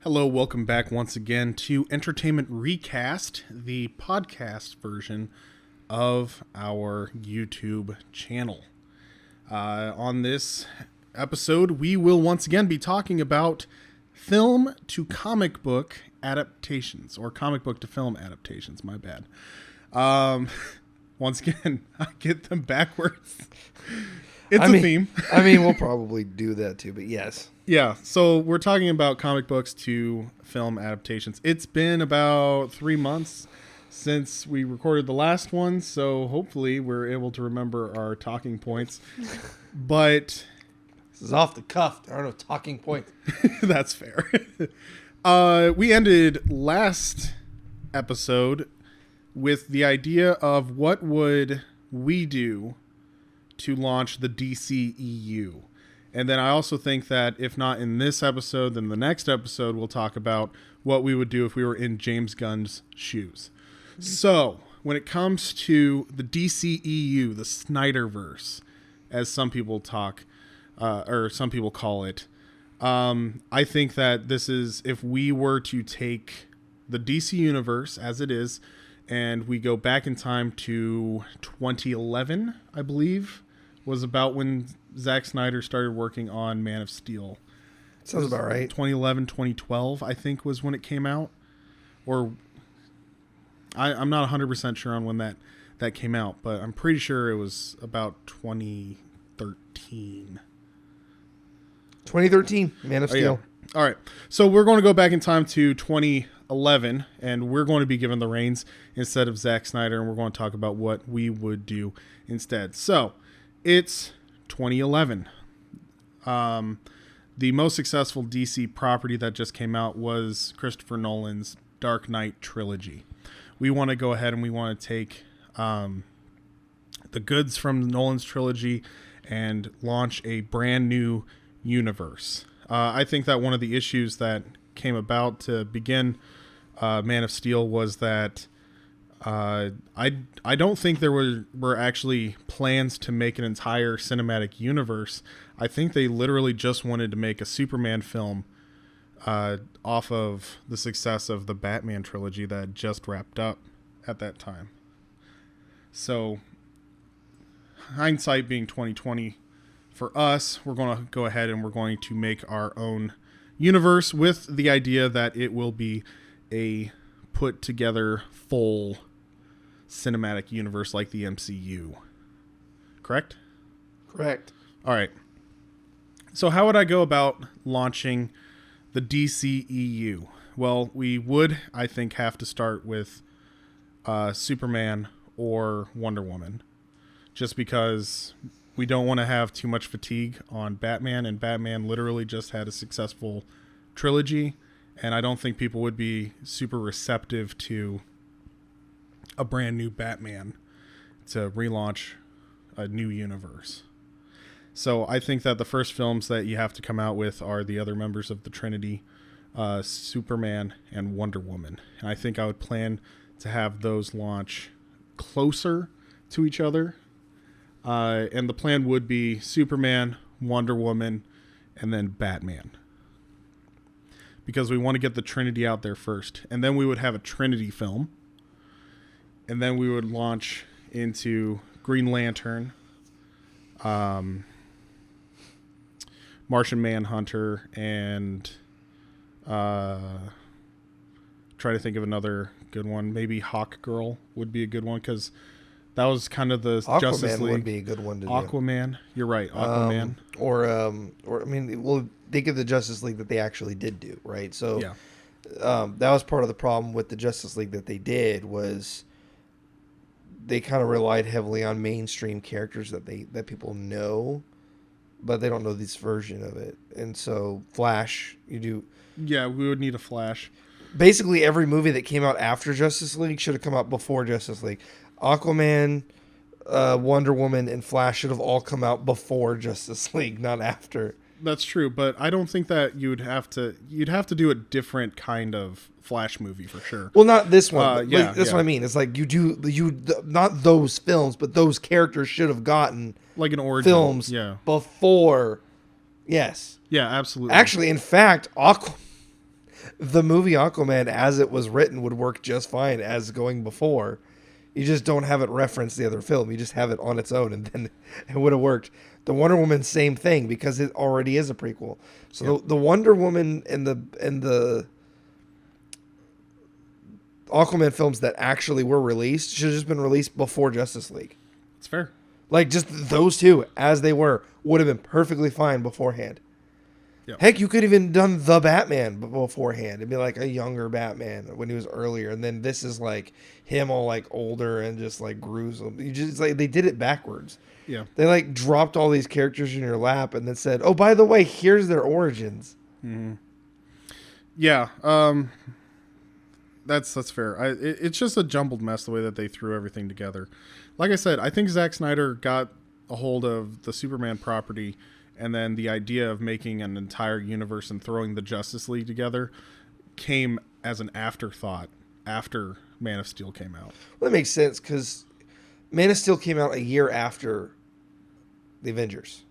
Hello, welcome back once again to Entertainment Recast, the podcast version of our YouTube channel. On this episode, we will once again be talking about film to comic book adaptations, or comic book to film adaptations, my bad. Once again, I get them backwards. It's a theme. We'll probably do that too, but yes. Yeah, so we're talking about comic books to film adaptations. It's been about 3 months since we recorded the last one, so hopefully we're able to remember our talking points. But this is off the cuff. There are no talking points. That's fair. We ended last episode with the idea of what would we do to launch the DCEU. And then I also think that if not in this episode, then the next episode we'll talk about what we would do if we were in James Gunn's shoes. So when it comes to the DCEU, the Snyderverse, as some people talk, or some people call it, I think that this is, if we were to take the DC universe as it is, and we go back in time to 2011, I believe, was about when Zack Snyder started working on Man of Steel. Sounds about right. 2011, 2012, I think, was when it came out. Or I'm not 100% sure on when that came out, but I'm pretty sure it was about 2013. 2013, Man of Steel. Yeah. All right. So we're going to go back in time to 2011, and we're going to be given the reins instead of Zack Snyder, and we're going to talk about what we would do instead. So it's 2011. The most successful DC property that just came out was Christopher Nolan's Dark Knight trilogy. We want to go ahead and we want to take the goods from Nolan's trilogy and launch a brand new universe. I think that one of the issues that came about to begin Man of Steel was that I don't think there were actually plans to make an entire cinematic universe. I think they literally just wanted to make a Superman film off of the success of the Batman trilogy that just wrapped up at that time. So, hindsight being 2020, for us, we're going to go ahead and we're going to make our own universe with the idea that it will be a put together full cinematic universe like the MCU. Correct? Correct. All right. So how would I go about launching the DCEU? Well, we would, I think, have to start with Superman or Wonder Woman, just because we don't want to have too much fatigue on Batman, and Batman literally just had a successful trilogy, and I don't think people would be super receptive to a brand new Batman to relaunch a new universe. So I think that the first films that you have to come out with are the other members of the Trinity, Superman and Wonder Woman. And I think I would plan to have those launch closer to each other. And the plan would be Superman, Wonder Woman, and then Batman. Because we want to get the Trinity out there first. And then we would have a Trinity film. And then we would launch into Green Lantern, Martian Manhunter, and try to think of another good one. Maybe Hawk Girl would be a good one, because that was kind of the Aquaman Justice League. would be a good one to do. Aquaman, you're right. Aquaman, or think of the Justice League that they actually did do, right? So yeah. That was part of the problem with the Justice League that they did, was they kind of relied heavily on mainstream characters that people know, but they don't know this version of it. And so Flash, you do. Yeah, we would need a Flash. Basically, every movie that came out after Justice League should have come out before Justice League. Aquaman, Wonder Woman, and Flash should have all come out before Justice League, not after. That's true, but I don't think that you'd have to do a different kind of Flash movie for sure. Well, not this one. That's what I mean. It's like not those films, but those characters should have gotten like an origin films before. Yes. Yeah, absolutely. Actually, in fact, the movie Aquaman, as it was written, would work just fine as going before. You just don't have it reference the other film. You just have it on its own, and then it would have worked. The Wonder Woman, same thing, because it already is a prequel. So the Wonder Woman and the Aquaman films that actually were released should have just been released before Justice League. It's fair. Like, just those two, as they were, would have been perfectly fine beforehand. Yep. Heck, you could have even done the Batman beforehand. It'd be like a younger Batman when he was earlier, and then this is like him all like older and just like gruesome. You just like they did it backwards. Yeah. They like dropped all these characters in your lap and then said, "Oh, by the way, here's their origins." Mm-hmm. Yeah. That's fair. It's just a jumbled mess the way that they threw everything together. Like I said, I think Zack Snyder got a hold of the Superman property, and then the idea of making an entire universe and throwing the Justice League together came as an afterthought after Man of Steel came out. Well, that makes sense because Man of Steel came out a year after the Avengers.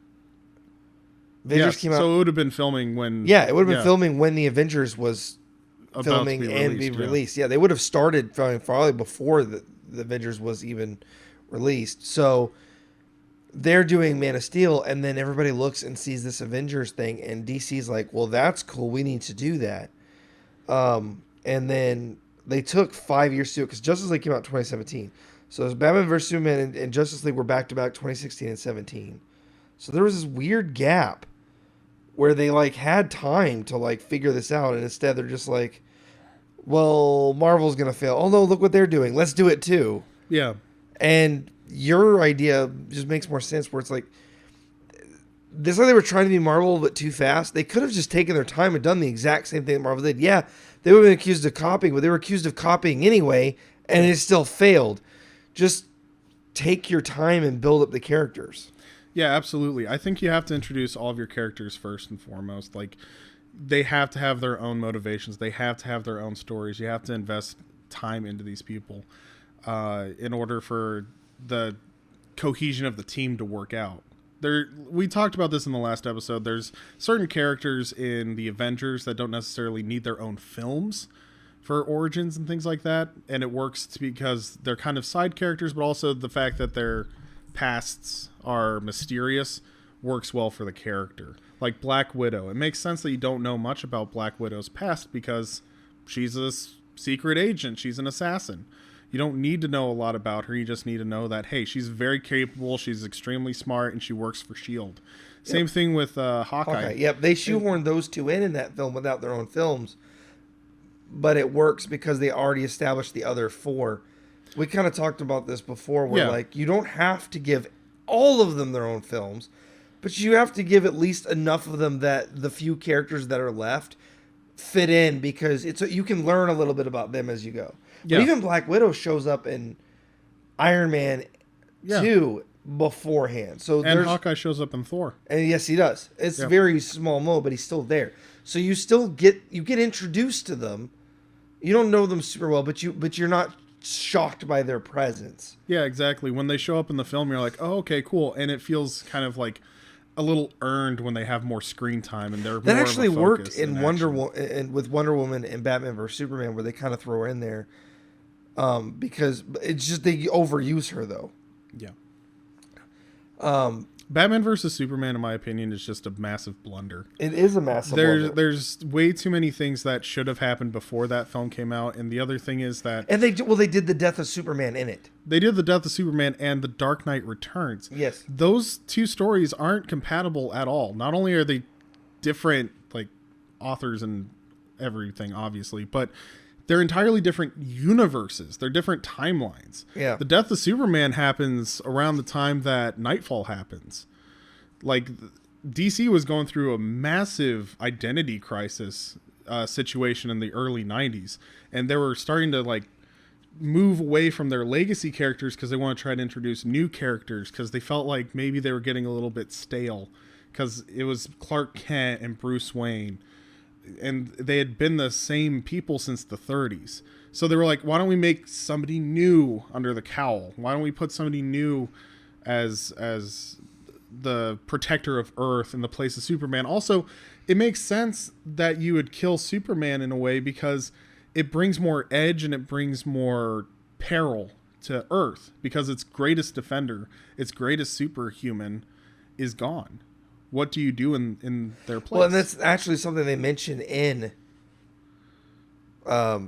Avengers came out. So it would have been filming when. Yeah, it would have been filming when the Avengers was filming and be released. Yeah, they would have started filming probably before the Avengers was even released. So they're doing Man of Steel, and then everybody looks and sees this Avengers thing, and DC's like, well, that's cool. We need to do that. And then they took 5 years to do it because Justice League came out in 2017. So it was Batman vs. Superman and Justice League were back-to-back 2016 and 17. So there was this weird gap where they like had time to like figure this out, and instead they're just like, well, Marvel's gonna fail. Oh no, look what they're doing. Let's do it too. Yeah. And your idea just makes more sense where it's like this, like they were trying to be Marvel but too fast. They could have just taken their time and done the exact same thing that Marvel did. Yeah, they would have been accused of copying, but they were accused of copying anyway, and it still failed. Just take your time and build up the characters. Yeah, absolutely. I think you have to introduce all of your characters first and foremost. Like, they have to have their own motivations. They have to have their own stories. You have to invest time into these people in order for the cohesion of the team to work out. We talked about this in the last episode. There's certain characters in the Avengers that don't necessarily need their own films for origins and things like that. And it works because they're kind of side characters, but also the fact that their pasts are mysterious works well for the character. Like Black Widow. It makes sense that you don't know much about Black Widow's past because she's a secret agent. She's an assassin. You don't need to know a lot about her. You just need to know that, hey, she's very capable, she's extremely smart, and she works for S.H.I.E.L.D. Same thing with Hawkeye. Yep, they shoehorned those two in that film without their own films. But it works because they already established the other four. We kind of talked about this before where, like, you don't have to give all of them their own films, but you have to give at least enough of them that the few characters that are left fit in because you can learn a little bit about them as you go. Yeah. But even Black Widow shows up in Iron Man 2 beforehand. And Hawkeye shows up in Thor. And yes, he does. It's very small mode, but he's still there. So you still get introduced to them. You don't know them super well, but you're not shocked by their presence. Yeah, exactly. When they show up in the film, you're like, oh, okay, cool. And it feels kind of like a little earned when they have more screen time and they're that more actually of a worked in with Wonder Woman and Batman vs Superman, where they kind of throw her in there because it's just they overuse her though. Yeah. Batman versus Superman, in my opinion, is just a massive blunder. It is a massive blunder. There's way too many things that should have happened before that film came out, and the other thing is that... And they did the death of Superman in it. They did the death of Superman and the Dark Knight Returns. Yes. Those two stories aren't compatible at all. Not only are they different, like, authors and everything, obviously, but... they're entirely different universes. They're different timelines. Yeah. The death of Superman happens around the time that Nightfall happens. Like, DC was going through a massive identity crisis situation in the early 90s. And they were starting to, like, move away from their legacy characters because they want to try to introduce new characters because they felt like maybe they were getting a little bit stale because it was Clark Kent and Bruce Wayne. And they had been the same people since the 30s. So they were like, why don't we make somebody new under the cowl? Why don't we put somebody new as the protector of Earth in the place of Superman. Also, it makes sense that you would kill Superman in a way because it brings more edge and it brings more peril to Earth because its greatest defender, its greatest superhuman is gone. What do you do in their place? Well, and that's actually something they mention in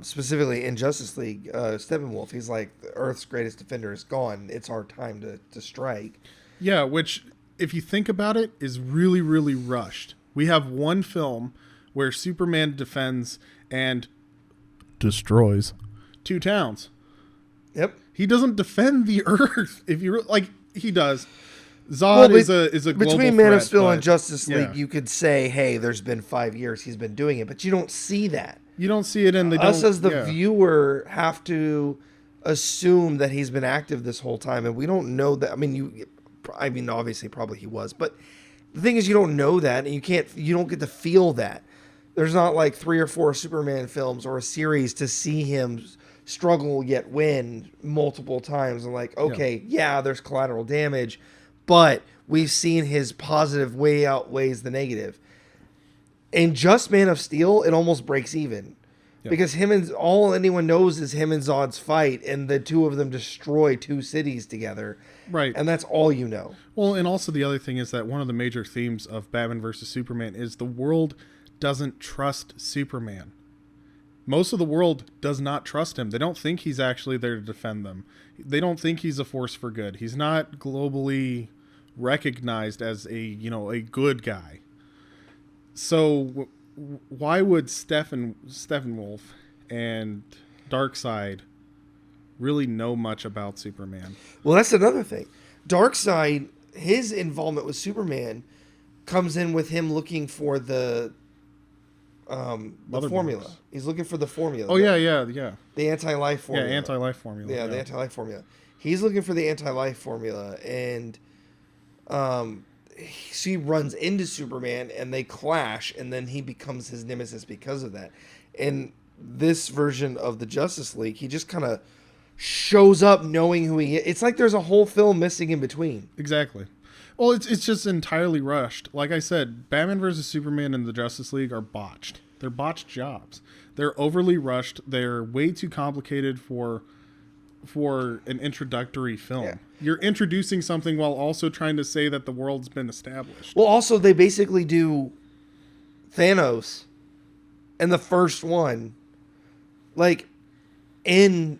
specifically in Justice League. Steppenwolf, he's like, Earth's greatest defender is gone. It's our time to strike. Yeah, which, if you think about it, is really, really rushed. We have one film where Superman defends and destroys 2 towns. Yep. He doesn't defend the Earth. If you like, he does. Zod is a global between Man of threat, Steel and Justice League, you could say, hey, there's been 5 years he's been doing it, but you don't see that. You don't see it in the us as the viewer have to assume that he's been active this whole time, and we don't know that. I mean, obviously, probably he was, but the thing is, you don't know that, and you don't get to feel that. There's not like 3 or 4 Superman films or a series to see him struggle yet win multiple times, and like, okay, yeah, there's collateral damage, but we've seen his positive way outweighs the negative. In just Man of Steel, it almost breaks even. Yep. Because all anyone knows is him and Zod's fight, and the two of them destroy 2 cities together. Right. And that's all you know. Well, and also the other thing is that one of the major themes of Batman versus Superman is the world doesn't trust Superman. Most of the world does not trust him. They don't think he's actually there to defend them. They don't think he's a force for good. He's not globally recognized as a good guy. So why would Steppenwolf and Darkseid really know much about Superman? Well, that's another thing. Darkseid, his involvement with Superman comes in with him looking for the formula. He's looking for the formula. Oh, yeah. The anti-life formula. Yeah, anti-life formula. Yeah, the anti-life formula. He's looking for the anti-life formula, and she runs into Superman, and they clash, and then he becomes his nemesis because of that. In this version of the Justice League, he just kind of shows up knowing who he is. It's like there's a whole film missing in between. Exactly. Well, it's just entirely rushed. Like I said, Batman versus Superman and the Justice League are botched. They're botched jobs. They're overly rushed. They're way too complicated for an introductory film. Yeah. You're introducing something while also trying to say that the world's been established. Well, also, they basically do Thanos in the first one. Like, in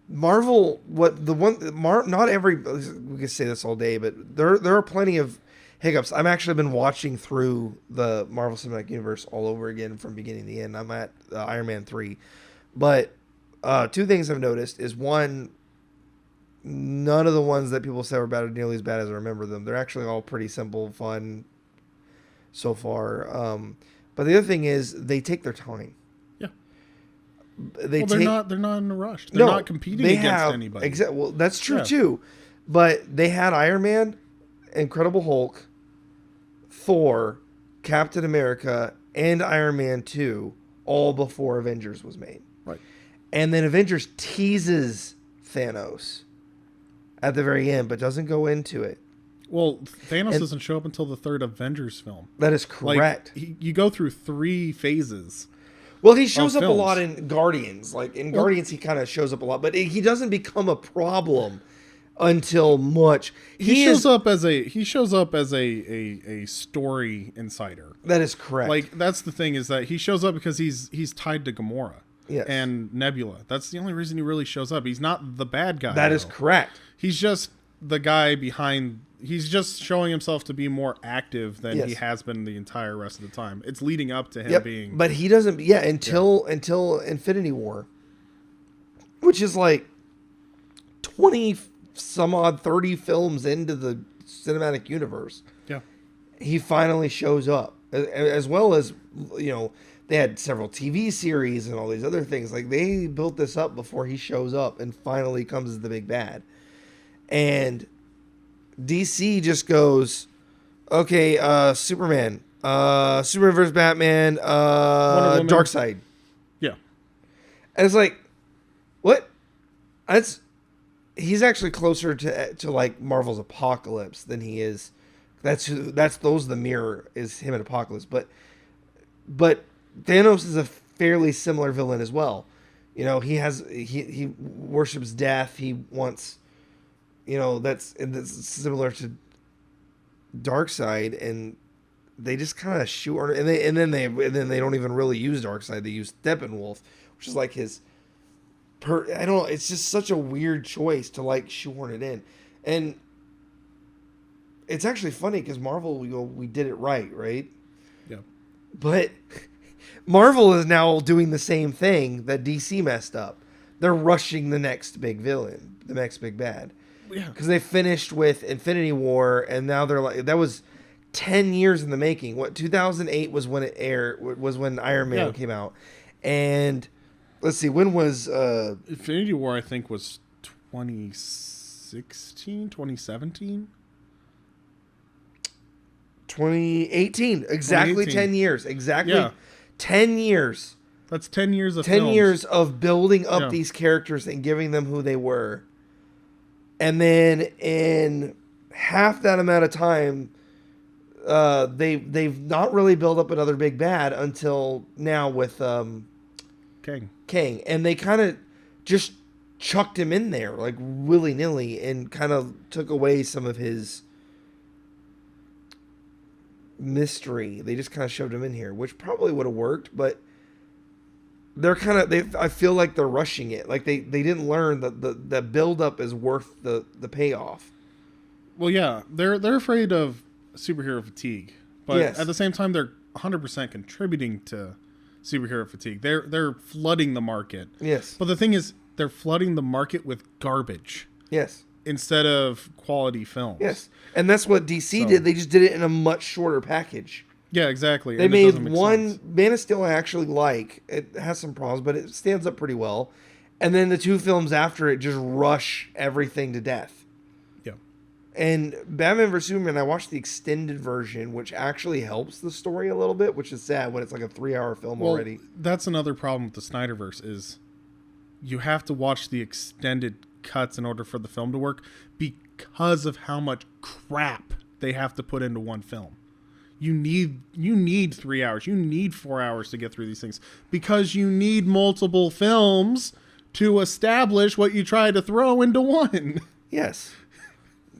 Marvel, not every, we could say this all day, but there are plenty of hiccups. I've actually been watching through the Marvel Cinematic Universe all over again from beginning to end. I'm at Iron Man 3. But 2 things I've noticed is, one, none of the ones that people say were bad are nearly as bad as I remember them. They're actually all pretty simple, fun so far. But the other thing is they take their time. Yeah. They're not in a rush. They're not competing against anybody. Well, that's true too. But they had Iron Man, Incredible Hulk, Thor, Captain America, and Iron Man 2 all before Avengers was made. Right. And then Avengers teases Thanos at the very end, but doesn't go into it. Well, Thanos doesn't show up until the 3rd Avengers film. That is correct. Like, you go through 3 phases. Well, he shows up a lot in Guardians. Like, in Guardians, he kind of shows up a lot, but he doesn't become a problem until much. He shows up as a story insider. That is correct. Like, that's the thing, is that he shows up because he's tied to Gamora. Yes. And Nebula. That's the only reason he really shows up. He's not the bad guy. That is correct. He's just the guy behind. He's just showing himself to be more active than he has been the entire rest of the time. It's leading up to him being. But he doesn't. Yeah, until Infinity War, which is like 20 some odd 30 films into the cinematic universe. Yeah, he finally shows up, as well as, you know, they had several TV series and all these other things. Like, they built this up before he shows up and finally comes as the big bad. And DC just goes, okay, Superman versus Batman, Darkseid. Yeah. And it's like, what? he's actually closer to like Marvel's Apocalypse than he is. Those the mirror is him and Apocalypse, but Thanos is a fairly similar villain as well. You know, he worships death. He wants, you know, that's similar to Darkseid, and they just kind of shoehorn, and then they don't even really use Darkseid. They use Steppenwolf, which is like his. I don't know. It's just such a weird choice to like shoehorn it in, and it's actually funny because Marvel, we did it right? Yeah. But Marvel is now doing the same thing that DC messed up. They're rushing the next big villain, the next big bad. Yeah. Because they finished with Infinity War, and now they're like, that was 10 years in the making. 2008 was when it aired, was when Iron Man came out. And let's see, when was Infinity War, I think, was 2016, 2017? 2018. Exactly 10 years. Exactly 10 years. That's 10 years of 10 films. years of building up these characters and giving them who they were. And then in half that amount of time, they've not really built up another big bad until now with King. And they kind of just chucked him in there like willy-nilly and kind of took away some of his mystery. They just kind of shoved him in here, which probably would have worked, but they're I feel like they're rushing it. Like they didn't learn that the build up is worth the payoff. Well, yeah, they're afraid of superhero fatigue, but at the same time they're 100% contributing to superhero fatigue. They're flooding the market. Yes. But the thing is, they're flooding the market with garbage. Yes. Instead of quality films. Yes. And that's what DC did. They just did it in a much shorter package. Yeah, exactly. They made one Man of Steel I actually like. It has some problems, but it stands up pretty well. And then the two films after it just rush everything to death. Yeah. And Batman vs. Superman, I watched the extended version, which actually helps the story a little bit, which is sad when it's like a 3-hour film already. That's another problem with the Snyderverse is you have to watch the extended cuts in order for the film to work because of how much crap they have to put into one film. You need 3 hours. You need 4 hours to get through these things because you need multiple films to establish what you try to throw into one. Yes.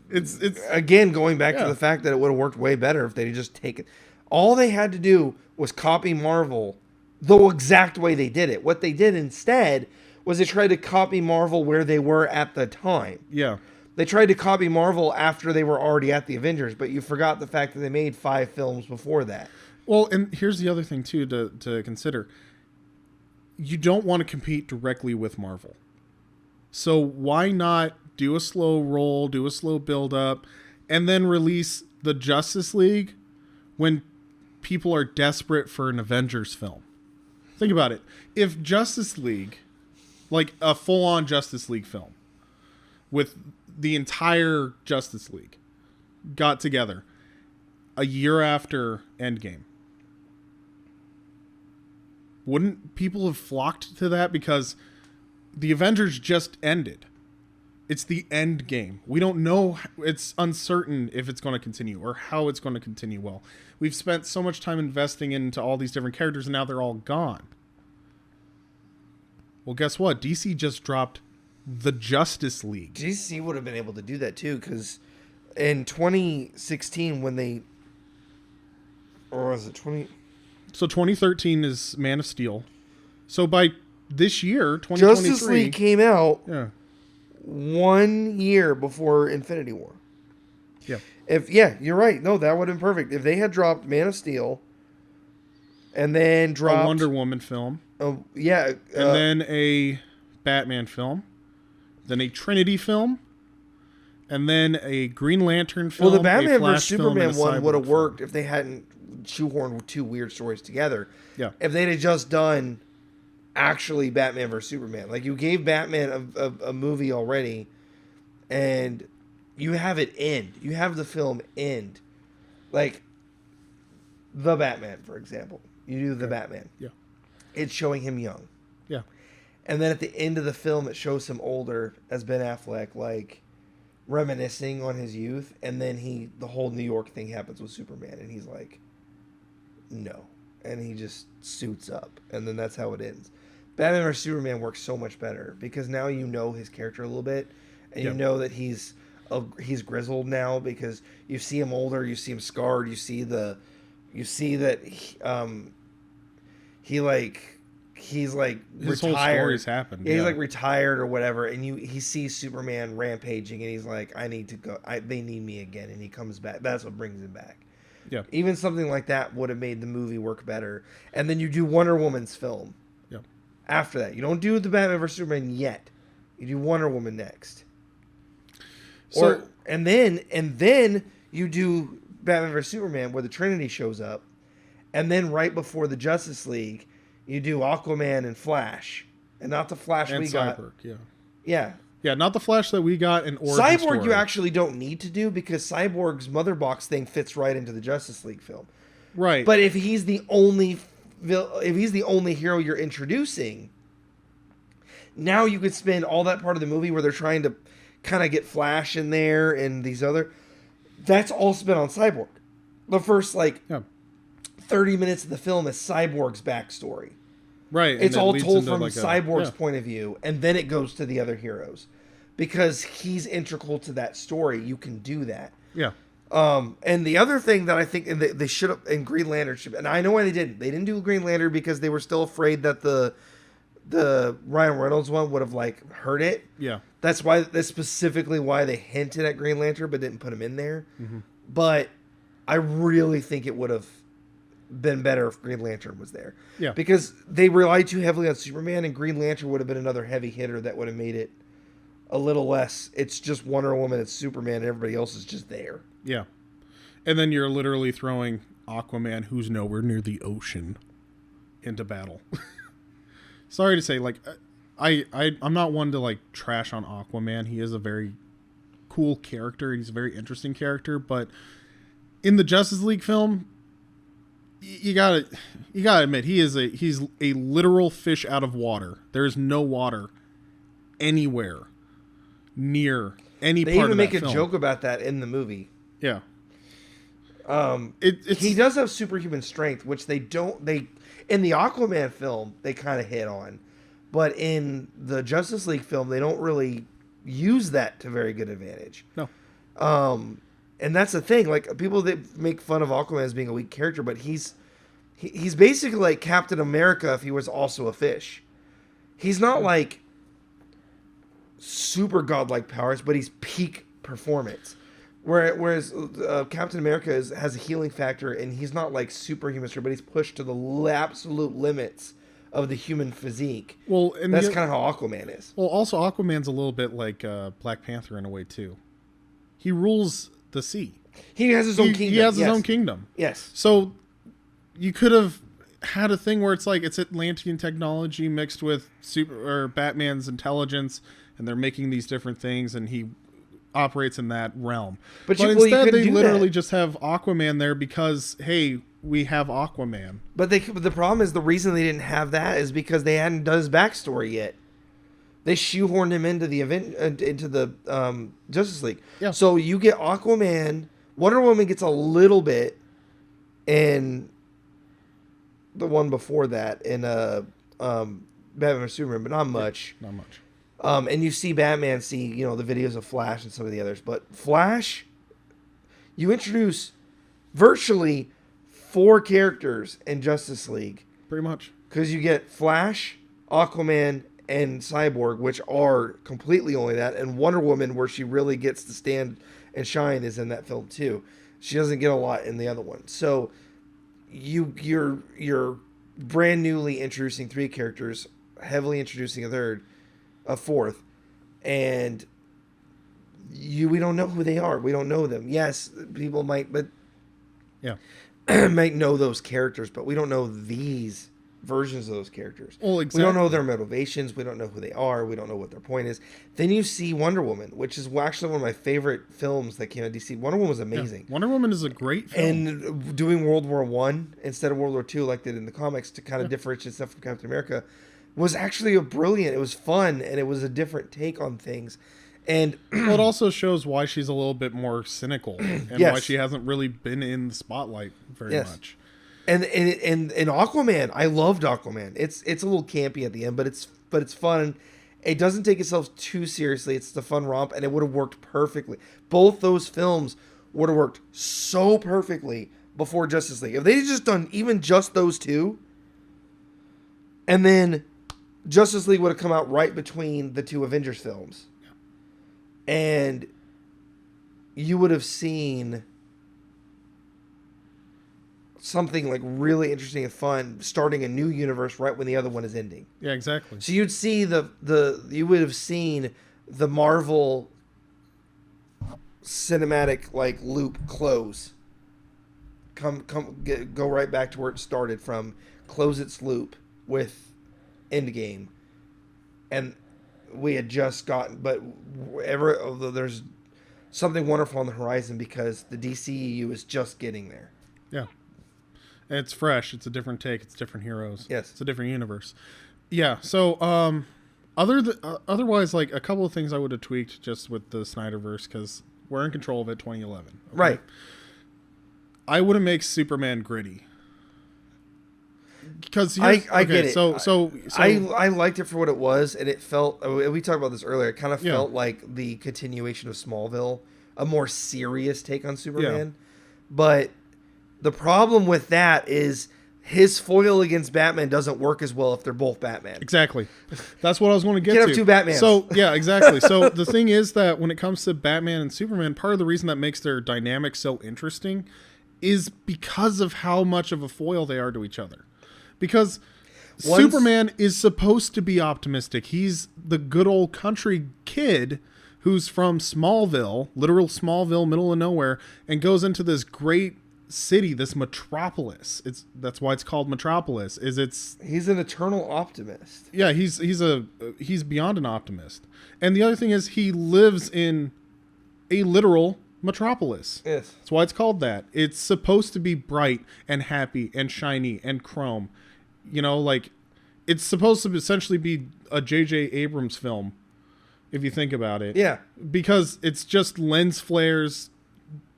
It's again going back to the fact that it would have worked way better if they just taken all they had to do was copy Marvel the exact way they did it. What they did instead was they tried to copy Marvel where they were at the time. Yeah. They tried to copy Marvel after they were already at the Avengers, but you forgot the fact that they made 5 films before that. Well, and here's the other thing, too, to consider. You don't want to compete directly with Marvel. So why not do a slow roll, do a slow build-up, and then release the Justice League when people are desperate for an Avengers film? Think about it. If Justice League, like a full-on Justice League film, with the entire Justice League got together a year after Endgame, wouldn't people have flocked to that? Because the Avengers just ended. It's the end game. We don't know. It's uncertain if it's going to continue or how it's going to continue. Well, we've spent so much time investing into all these different characters and now they're all gone. Well, guess what? DC just dropped the Justice League. DC would have been able to do that too, because in 2016 when they, or was it 20? So 2013 is Man of Steel. So by this year, 2023, Justice League came out 1 year before Infinity War. Yeah. You're right. No, that would have been perfect if they had dropped Man of Steel, and then dropped a Wonder Woman film. And then a Batman film. Then a Trinity film, and then a Green Lantern film. Well, the Batman vs. film, Superman one would have worked if they hadn't shoehorned 2 weird stories together. Yeah. If they'd have just done actually Batman vs. Superman. Like, you gave Batman a movie already, and you have it end. You have the film end. Like, The Batman, for example. You do The Batman. Yeah. It's showing him young. Yeah. And then at the end of the film, it shows him older as Ben Affleck, like reminiscing on his youth. And then the whole New York thing happens with Superman, and he's like, no. And he just suits up. And then that's how it ends. Batman vs Superman works so much better because now you know his character a little bit, and you know that he's grizzled now because you see him older, you see him scarred, you see that he's like his retired. whole story's happened. Yeah, he's like retired or whatever, and he sees Superman rampaging, and he's like, I need to go. They need me again, and he comes back. That's what brings him back. Yeah. Even something like that would have made the movie work better. And then you do Wonder Woman's film. Yeah. After that, you don't do the Batman vs Superman yet. You do Wonder Woman next. So and then you do Batman vs Superman where the Trinity shows up, and then right before the Justice League, you do Aquaman and Flash, and not the Flash and we Cyborg, got. Yeah. Yeah, not the Flash that we got in origin Cyborg story. you actually don't need to do because Cyborg's Mother Box thing fits right into the Justice League film. Right. But if he's the only hero you're introducing, now you could spend all that part of the movie where they're trying to kind of get Flash in there and these other. That's all spent on Cyborg. The first 30 minutes of the film is Cyborg's backstory. Right. It's all told from like Cyborg's point of view, and then it goes to the other heroes. Because he's integral to that story, you can do that. Yeah. And the other thing that I think they should have, in Green Lantern, and I know why they didn't. They didn't do Green Lantern because they were still afraid that the Ryan Reynolds one would have hurt it. Yeah. That's specifically why they hinted at Green Lantern but didn't put him in there. Mm-hmm. But I really think it would have been better if Green Lantern was there. Yeah. Because they relied too heavily on Superman, and Green Lantern would have been another heavy hitter that would have made it a little less. It's just Wonder Woman, it's Superman, and everybody else is just there. Yeah. And then you're literally throwing Aquaman, who's nowhere near the ocean, into battle. Sorry to say, I'm not one to trash on Aquaman. He is a very cool character. He's a very interesting character, but in the Justice League film, you gotta admit he's a literal fish out of water. There is no water anywhere near any they part of that film. They even make a joke about that in the movie. Yeah. He does have superhuman strength, which in the Aquaman film they kind of hit on, but in the Justice League film they don't really use that to very good advantage. No. And that's the thing. People that make fun of Aquaman as being a weak character, but he's basically like Captain America if he was also a fish. He's not super godlike powers, but he's peak performance. Whereas Captain America has a healing factor, and he's not superhuman strength, but he's pushed to the absolute limits of the human physique. Well, and that's kind of how Aquaman is. Well, also Aquaman's a little bit like Black Panther in a way too. He rules the sea. He has his own kingdom. He has his own kingdom. Yes. So you could have had a thing where it's Atlantean technology mixed with Batman's intelligence, and they're making these different things, and he operates in that realm. But instead, they literally just have Aquaman there because, hey, we have Aquaman. But the problem is the reason they didn't have that is because they hadn't done his backstory yet. They shoehorned him into the event, into the Justice League. Yeah. So you get Aquaman. Wonder Woman gets a little bit in the one before that in Batman vs Superman, but not much. Yeah, not much. And you see Batman, the videos of Flash and some of the others. But Flash, you introduce virtually 4 characters in Justice League. Pretty much. Because you get Flash, Aquaman, and Cyborg, which are completely only that. And Wonder Woman, where she really gets to stand and shine, is in that film too. She doesn't get a lot in the other one. So you're brand newly introducing 3 characters, heavily introducing a fourth, and we don't know who they are. We don't know them. Yes, people might, but yeah, might know those characters, but we don't know these versions of those characters. Well, exactly. We don't know their motivations. We don't know who they are. We don't know what their point is. Then you see Wonder Woman, which is actually one of my favorite films that came out of DC. Wonder Woman was amazing. Yeah, Wonder Woman is a great film. And doing World War I instead of World War II like they did in the comics to kind of differentiate stuff from Captain America was actually brilliant. It was fun, and it was a different take on things. And well, it also shows why she's a little bit more cynical and yes. why she hasn't really been in the spotlight very much. And Aquaman, I loved Aquaman. It's a little campy at the end, but it's fun. It doesn't take itself too seriously. It's the fun romp, and it would have worked perfectly. Both those films would have worked so perfectly before Justice League. If they had just done even just those two, and then Justice League would have come out right between the two Avengers films. And you would have seen something like really interesting and fun starting a new universe right when the other one is ending. Yeah, exactly. So you'd see you would have seen the Marvel cinematic like loop close. Go right back to where it started from, close its loop with Endgame. And we had just gotten, but although there's something wonderful on the horizon because the DCEU is just getting there. Yeah. And it's fresh. It's a different take. It's different heroes. Yes. It's a different universe. Yeah. So, otherwise, like a couple of things I would have tweaked just with the Snyderverse because we're in control of it 2011. Okay? Right. I would have made Superman gritty. Because I get it. So I liked it for what it was, and it felt. We talked about this earlier. It kind of felt like the continuation of Smallville, a more serious take on Superman. Yeah. But the problem with that is his foil against Batman doesn't work as well if they're both Batman. Exactly. That's what I was going to get to. Have two Batmans. So yeah, exactly. So the thing is that when it comes to Batman and Superman, part of the reason that makes their dynamic so interesting is because of how much of a foil they are to each other. Because Superman is supposed to be optimistic. He's the good old country kid who's from Smallville, literal Smallville, middle of nowhere, and goes into this great city, this metropolis. That's why it's called Metropolis. He's an eternal optimist. Yeah, he's beyond an optimist. And the other thing is he lives in a literal metropolis. Yes. That's why it's called that. It's supposed to be bright and happy and shiny and chrome. You know, like it's supposed to essentially be a J.J. Abrams film, if you think about it. Yeah. Because it's just lens flares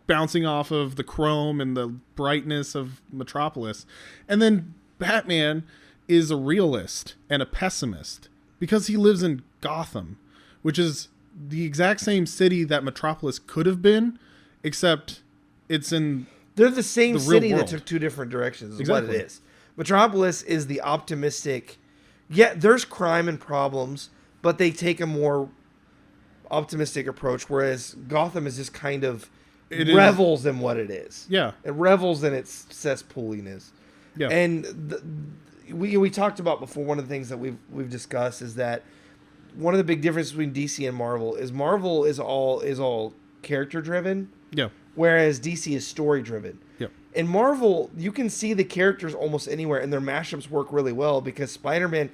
bouncing off of the chrome and the brightness of Metropolis. And then Batman is a realist and a pessimist because he lives in Gotham, which is the exact same city that Metropolis could have been, except it's in They're the same city world. that took two different directions is exactly. what it is. Metropolis is the optimistic. Yeah, there's crime and problems, but they take a more optimistic approach, whereas Gotham is just kind of revels in what it is. Yeah. It revels in its cesspooliness. Yeah. And we talked about before, one of the things that we've discussed is that one of the big differences between DC and Marvel is all character driven. Yeah. Whereas DC is story driven. Yeah. In Marvel, you can see the characters almost anywhere, and their mashups work really well because Spider-Man,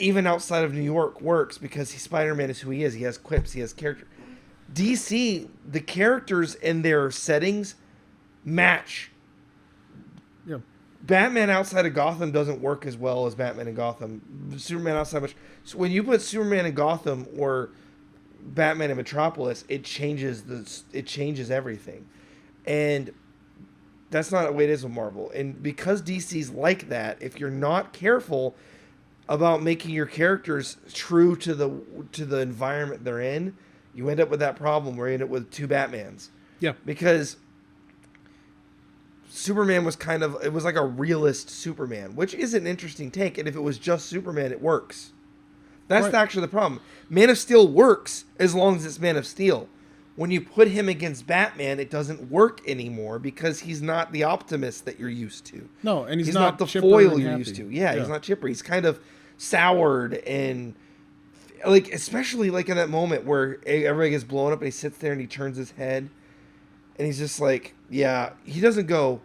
even outside of New York, works because Spider-Man is who he is. He has quips. He has character. DC, the characters and their settings match. Yeah. Batman outside of Gotham doesn't work as well as Batman in Gotham. Superman outside much. So when you put Superman in Gotham or Batman in Metropolis, it changes everything, and that's not the way it is with Marvel. And because DC's like that, if you're not careful about making your characters true to the environment they're in, you end up with that problem where you end up with two Batmans. Yeah. Because Superman was it was like a realist Superman, which is an interesting take. And if it was just Superman, it works. That's actually the problem. Man of Steel works as long as it's Man of Steel. When you put him against Batman, it doesn't work anymore because he's not the optimist that you're used to. No, and he's not the foil you're used to. Yeah, he's not chipper. He's kind of soured and like, especially like in that moment where everybody gets blown up and he sits there and he turns his head and he's just like, yeah, he doesn't go,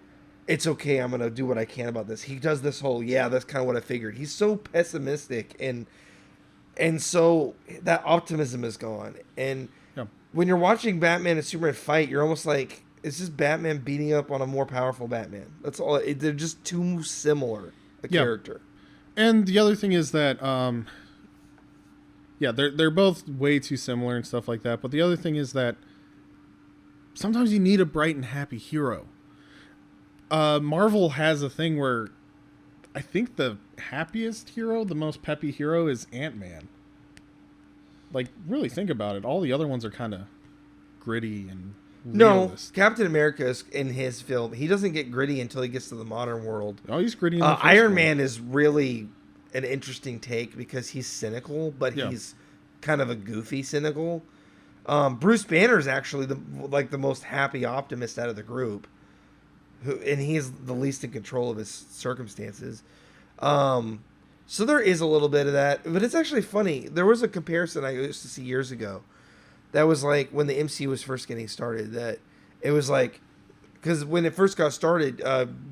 it's okay, I'm going to do what I can about this. He does this whole, yeah, that's kind of what I figured. He's so pessimistic and so that optimism is gone. And when you're watching Batman and Superman fight, you're almost like, it's just Batman beating up on a more powerful Batman. That's all. They're just too similar a character. And the other thing is that, yeah, they're both way too similar and stuff like that. But the other thing is that sometimes you need a bright and happy hero. Marvel has a thing where I think the happiest hero, the most peppy hero, is Ant-Man. Like, really think about it. All the other ones are kind of gritty and realist. No, Captain America is in his film. He doesn't get gritty until he gets to the modern world. Oh, he's gritty in the first Iron one. Man is really an interesting take because he's cynical, but he's kind of a goofy cynical. Bruce Banner is actually the most happy optimist out of the group, and he's the least in control of his circumstances. So there is a little bit of that, but it's actually funny. There was a comparison I used to see years ago that was like when the MCU was first getting started, that it was like, because when it first got started,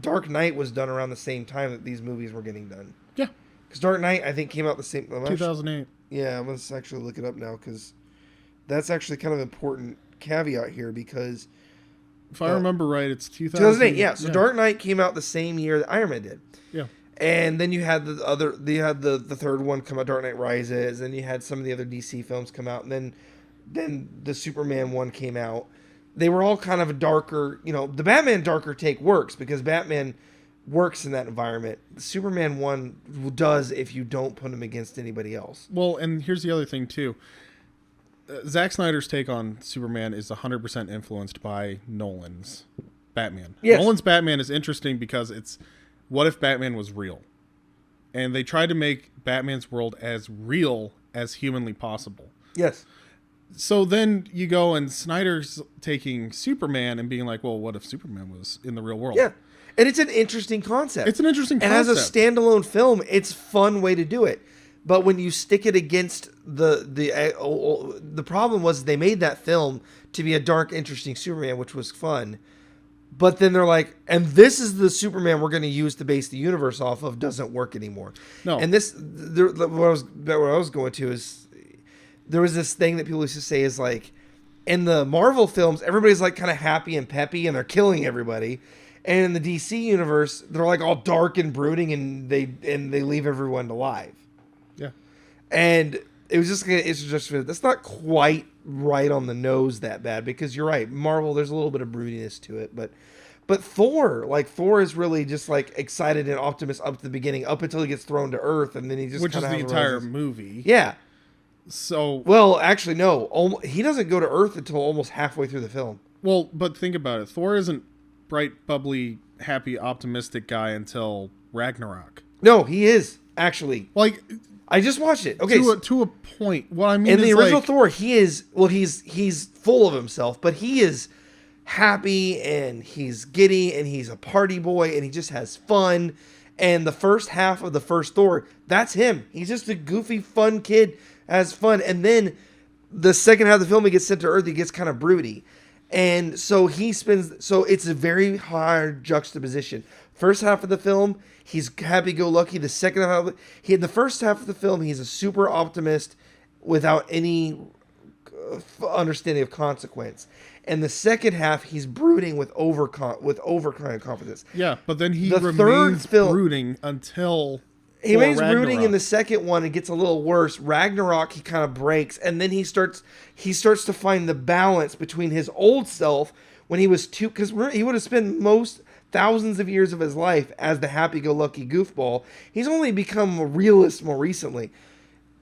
Dark Knight was done around the same time that these movies were getting done. Yeah. Because Dark Knight, I think, came out the same... 2008. Yeah, I'm going to actually look it up now, because that's actually kind of an important caveat here, because... If I remember right, it's 2008, yeah. So Dark Knight came out the same year that Iron Man did. Yeah. And then you had the third one come out, Dark Knight Rises, and you had some of the other DC films come out, and then the Superman one came out. They were all kind of a darker, the Batman darker take works because Batman works in that environment. The Superman one does if you don't put him against anybody else. Well, and here's the other thing too. Zack Snyder's take on Superman is 100% influenced by Nolan's Batman. Yes. Nolan's Batman is interesting because it's what if Batman was real? And they tried to make Batman's world as real as humanly possible. Yes. So then you go and Snyder's taking Superman and being like, well, what if Superman was in the real world? Yeah. And it's an interesting concept. It's an interesting concept. And as a standalone film, it's a fun way to do it. But when you stick it against the problem was they made that film to be a dark, interesting Superman, which was fun. But then they're like, and this is the Superman we're going to use to base the universe off of, doesn't work anymore. No. And what I was going to is, there was this thing that people used to say is like, in the Marvel films, everybody's like kind of happy and peppy and they're killing everybody. And in the DC universe, they're like all dark and brooding and they leave everyone alive. Yeah. And it's just that's not quite right on the nose that bad, because you're right, Marvel, there's a little bit of broodiness to it, but Thor is really just like excited and optimist up to the beginning, up until he gets thrown to Earth, and then he just which is the entire movie. Yeah. So well, actually, no, he doesn't go to Earth until almost halfway through the film. Well, but think about it. Thor isn't bright, bubbly, happy, optimistic guy until Ragnarok. No, he is actually. Like, I just watched it. Okay, to a point. What I mean in is, the original like, Thor, he is he's full of himself, but he is happy and he's giddy and he's a party boy and he just has fun. And the first half of the first Thor, that's him. He's just a goofy, fun kid, has fun. And then the second half of the film, he gets sent to Earth. He gets kind of broody, and so So it's a very hard juxtaposition. First half of the film, he's happy-go-lucky. The second half, in the first half of the film, he's a super optimist without any understanding of consequence. And the second half, he's brooding with overconfidence. Yeah, but then he remains brooding until he remains brooding in the second one. It gets a little worse. Ragnarok, he kind of breaks, and then he starts to find the balance between his old self when he was because he would have spent thousands of years of his life as the happy-go-lucky goofball. He's only become a realist more recently.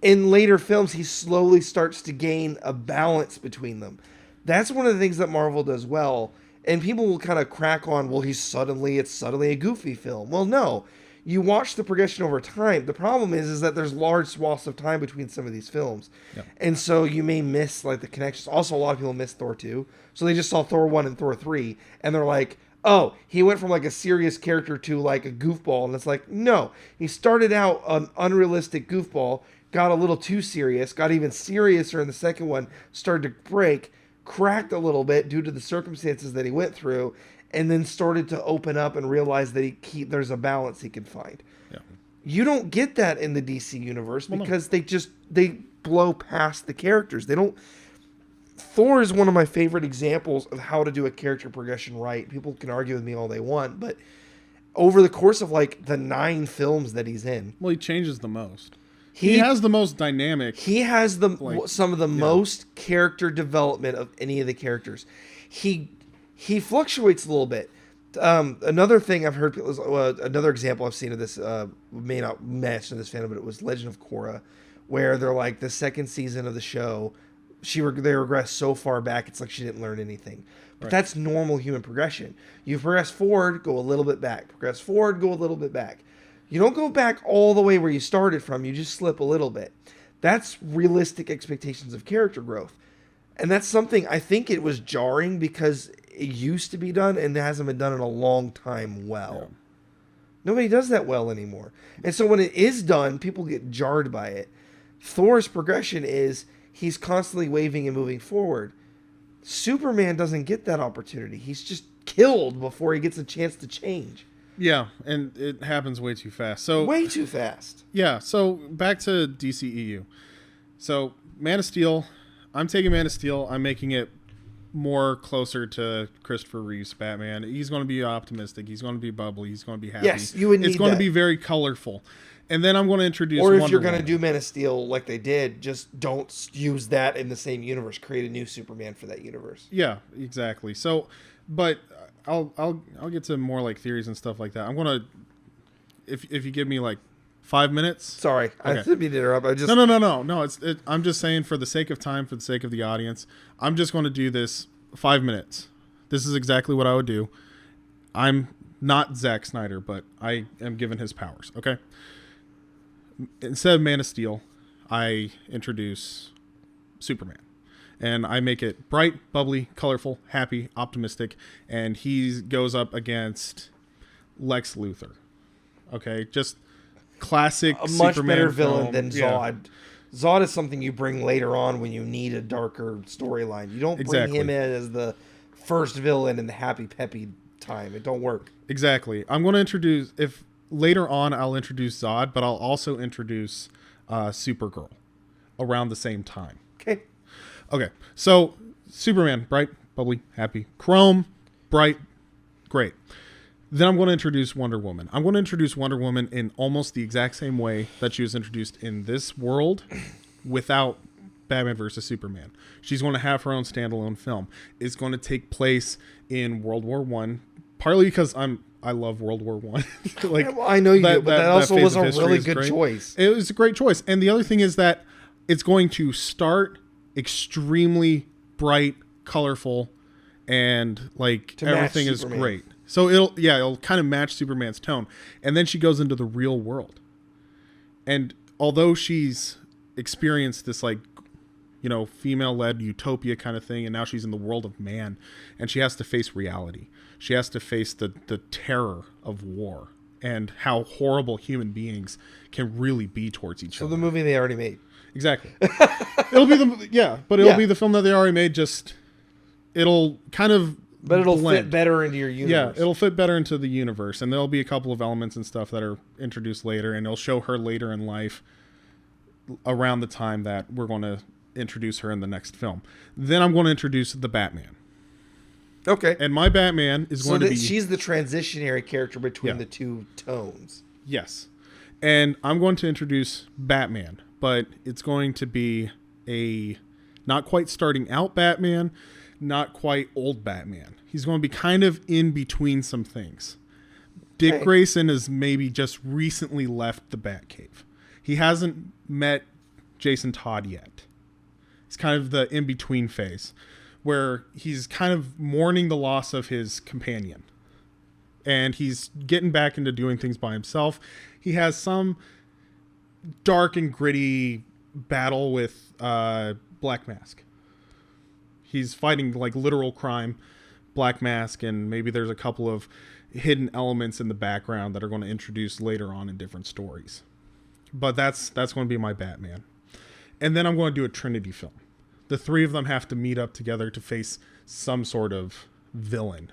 In later films, he slowly starts to gain a balance between them. That's one of the things that Marvel does well. And people will kind of crack on, well, it's suddenly a goofy film. Well, no. You watch the progression over time. The problem is that there's large swaths of time between some of these films. Yep. And so you may miss like the connections. Also, a lot of people miss Thor 2. So they just saw Thor 1 and Thor 3. And they're like, oh, he went from like a serious character to like a goofball. And it's like, no. He started out an unrealistic goofball, got a little too serious, got even seriouser in the second one, started to break, cracked a little bit due to the circumstances that he went through, and then started to open up and realize that there's a balance he can find. Yeah. You don't get that in the DC universe because they blow past the characters. They don't. Thor is one of my favorite examples of how to do a character progression right. People can argue with me all they want, but over the course of like the 9 films that he's in. Well, he changes the most. He has the most dynamic. He has some of the most character development of any of the characters. He fluctuates a little bit. Another thing I've heard, another example I've seen of this, may not match in this fandom, but it was Legend of Korra, where they're like the second season of the show, they regress so far back, it's like she didn't learn anything. But that's normal human progression. You progress forward, go a little bit back. Progress forward, go a little bit back. You don't go back all the way where you started from. You just slip a little bit. That's realistic expectations of character growth. And that's something I think it was jarring because it used to be done and it hasn't been done in a long time well. Yeah. Nobody does that well anymore. And so when it is done, people get jarred by it. Thor's progression is he's constantly waving and moving forward. Superman doesn't get that opportunity. He's just killed before he gets a chance to change. Yeah, and it happens way too fast. So way too fast. Yeah, so back to DCEU. So Man of Steel, I'm taking Man of Steel. I'm making it more closer to Christopher Reeve's Batman. He's going to be optimistic. He's going to be bubbly. He's going to be happy. Yes, you would need It's going that. to be very colorful. And then I'm going to introduce Or if Wonder you're going to Woman. do Man of Steel like they did, just don't use that in the same universe. Create a new Superman for that universe. Yeah, exactly. So, but I'll get to more like theories and stuff like that. I'm going to, if you give me like 5 minutes. Sorry, okay. I didn't mean to interrupt. No. I'm just saying for the sake of time, for the sake of the audience, I'm just going to do this 5 minutes. This is exactly what I would do. I'm not Zack Snyder, but I am given his powers. Okay. Instead of Man of Steel, I introduce Superman. And I make it bright, bubbly, colorful, happy, optimistic. And he goes up against Lex Luthor. Okay? Just classic a much Superman better villain film. than Zod. Zod is something you bring later on when you need a darker storyline. You don't bring him in as the first villain in the happy, peppy time. It don't work. Exactly. I'm going to introduce... Later on, I'll introduce Zod, but I'll also introduce Supergirl around the same time. Okay. So, Superman, bright, bubbly, happy. Chrome, bright, great. Then I'm going to introduce Wonder Woman. I'm going to introduce Wonder Woman in almost the exact same way that she was introduced in this world without Batman versus Superman. She's going to have her own standalone film. It's going to take place in World War I, partly because I love World War I. Like, well, I know you do, but that also was a really good choice. It was a great choice. And the other thing is that it's going to start extremely bright, colorful, and like everything is great. So it'll kind of match Superman's tone. And then she goes into the real world. And although she's experienced this like, female-led utopia kind of thing, and now she's in the world of man, and she has to face reality. She has to face the terror of war and how horrible human beings can really be towards each other. So the movie they already made. Exactly. It'll be be the film that they already made, just it'll kind of fit better into your universe. Yeah, it'll fit better into the universe, and there'll be a couple of elements and stuff that are introduced later, and it'll show her later in life around the time that we're going to introduce her in the next film. Then I'm going to introduce the Batman. Okay. And my Batman is going to be... she's the transitionary character between the two tones. Yes. And I'm going to introduce Batman, but it's going to be a not quite starting out Batman, not quite old Batman. He's going to be kind of in between some things. Dick Grayson has maybe just recently left the Batcave. He hasn't met Jason Todd yet. It's kind of the in-between phase where he's kind of mourning the loss of his companion. And he's getting back into doing things by himself. He has some dark and gritty battle with Black Mask. He's fighting like literal crime, Black Mask, and maybe there's a couple of hidden elements in the background that are going to introduce later on in different stories. But that's going to be my Batman. And then I'm going to do a Trinity film. The three of them have to meet up together to face some sort of villain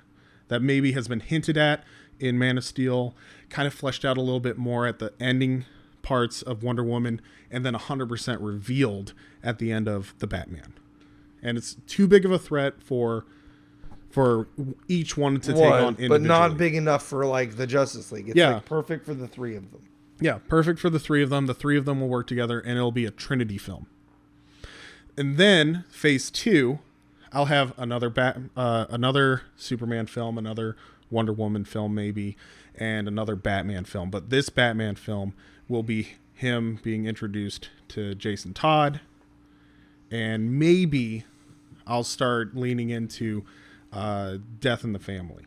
that maybe has been hinted at in Man of Steel, kind of fleshed out a little bit more at the ending parts of Wonder Woman, and then 100% revealed at the end of The Batman. And it's too big of a threat for for each one to take on individually. But not big enough for like the Justice League. It's like perfect for the three of them. Yeah, perfect for the three of them. The three of them will work together, and it'll be a Trinity film. And then phase 2, I'll have another Superman film, another Wonder Woman film maybe, and another Batman film. But this Batman film will be him being introduced to Jason Todd, and maybe I'll start leaning into Death in the Family.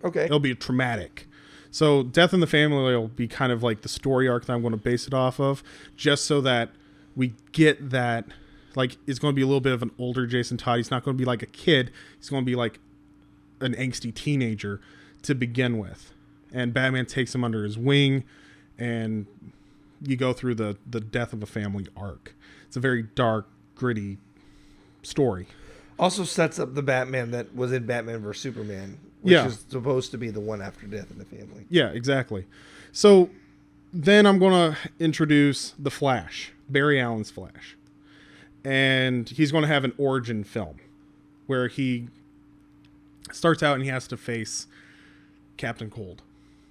Okay. It'll be traumatic. So Death in the Family will be kind of like the story arc that I'm going to base it off of, just so that we get that, like, it's going to be a little bit of an older Jason Todd. He's not going to be like a kid. He's going to be like an angsty teenager to begin with. And Batman takes him under his wing, and you go through the death of a family arc. It's a very dark, gritty story. Also sets up the Batman that was in Batman vs. Superman, which is supposed to be the one after Death in the Family. Yeah, exactly. So then I'm going to introduce the Flash, Barry Allen's Flash. And he's going to have an origin film where he starts out and he has to face Captain Cold,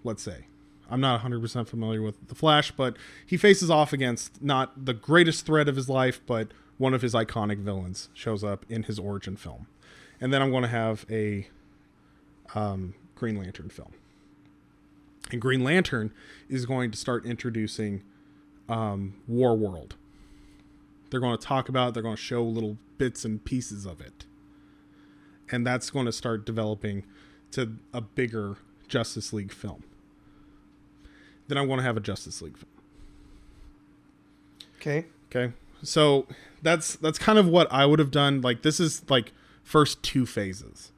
let's say. I'm not 100% familiar with the Flash, but he faces off against not the greatest threat of his life, but one of his iconic villains shows up in his origin film. And then I'm going to have a Green Lantern film. And Green Lantern is going to start introducing War World. They're going to talk about it. They're going to show little bits and pieces of it. And that's going to start developing to a bigger Justice League film. Then I'm going to have a Justice League film. Okay. So that's kind of what I would have done. Like, this is like first 2 phases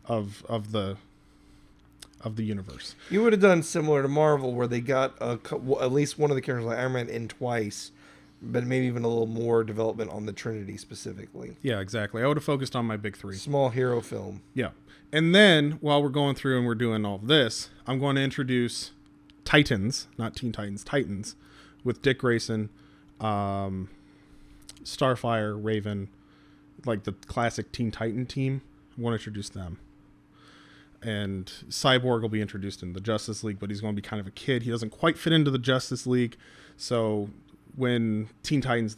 of the universe. You would have done similar to Marvel, where they got at least one of the characters like Iron Man in twice, but maybe even a little more development on the Trinity specifically. Yeah, exactly. I would have focused on my big 3. Small hero film. Yeah. And then while we're going through and we're doing all of this, I'm going to introduce Titans, not Teen Titans, Titans, with Dick Grayson, Starfire, Raven, like the classic Teen Titan team. I want to introduce them. And Cyborg will be introduced in the Justice League, but he's going to be kind of a kid. He doesn't quite fit into the Justice League. So when Teen Titans,